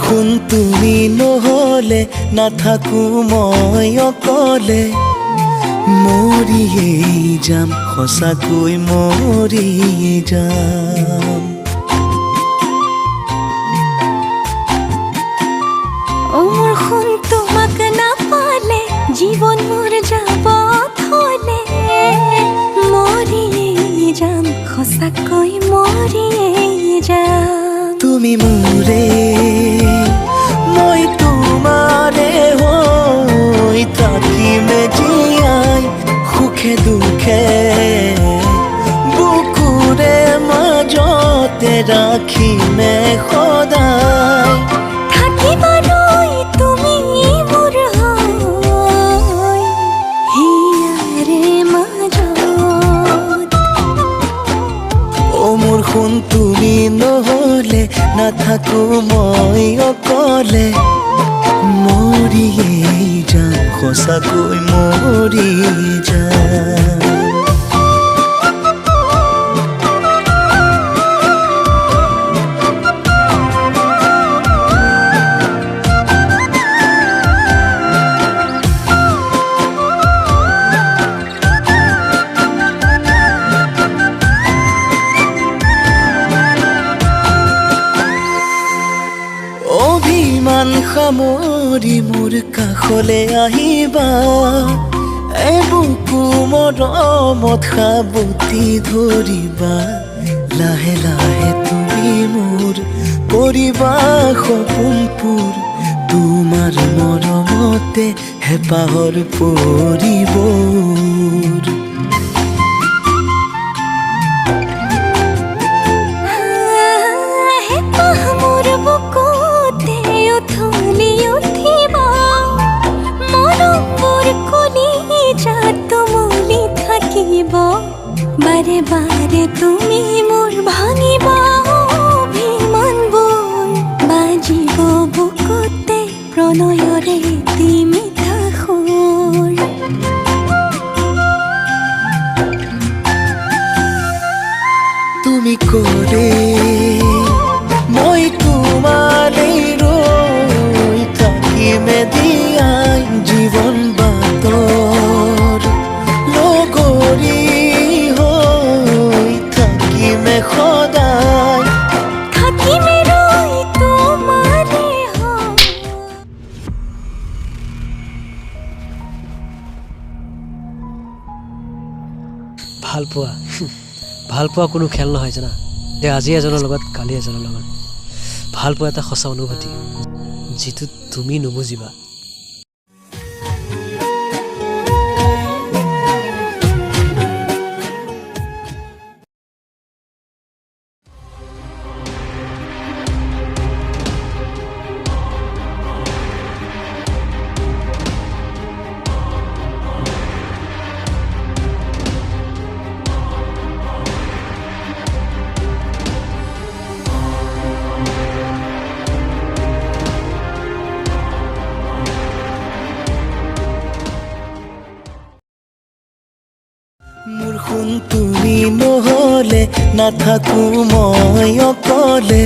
শুন তুমি নহলে নাথাকো মই অকলে মৰিয়েই যাম সঁচাকৈ মৰি যাম মোৰ শুন তোমাক নাপালে জীৱন মোৰ যাব থলে মৰিয়েই যাম সঁচাকৈ মৰিয়েই যাম তুমি মোৰে মই তোমাৰে হৈ থাকিমে জীয়াই সুখে দুখে বুকুৰে মাজতে ৰাখিমে সদায় থাকিবলৈ তুমি মোৰ হৈ হিয়াৰে মাজত মোৰ শুন তুমি নহলে নাথাকো মই অকলে মৰিয়েই যাম সঁচাকৈ মৰি যাম অভিমান সামৰি মোৰ কাষলে আহিবা বুকু মৰমত সাবতি ধৰিবা লাহে লাহে তুমি মোৰ কৰিবা সপোনবোৰ তোমাৰ মৰমতে হেঁপাহৰ পৰিবোৰ বাৰে বাৰে তুমি মোৰ ভাঙিব অভিমানবোৰ বাজিব বুকুতে প্ৰণয়ৰে এটি মিঠা সুৰ তুমি কৰে মই তোমাৰে ৰৈ থাকিমে দিয়াই জীৱন বাটৰ লগৰী হৈ থাকিমে সদায় থাকিমে ৰৈ তোমাৰে হৈ ভাল পোৱা কোনো খেল নহয় জানা যে আজি এজনৰ লগত কালি এজনৰ লগত ভাল পোৱা এটা সঁচা অনুভূতি যিটো তুমি নুবুজিবা মোৰ শুন তুমি নহলে নাথাকো মই অকলে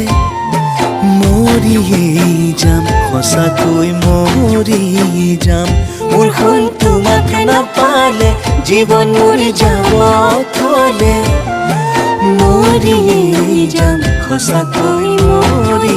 মৰিয়েই যাম সঁচাকৈ মৰি যাম মোৰ শুন তোমাক নাপালে জীৱন মোৰ যাব থলে মৰিয়েই যাম সঁচাকৈ মৰি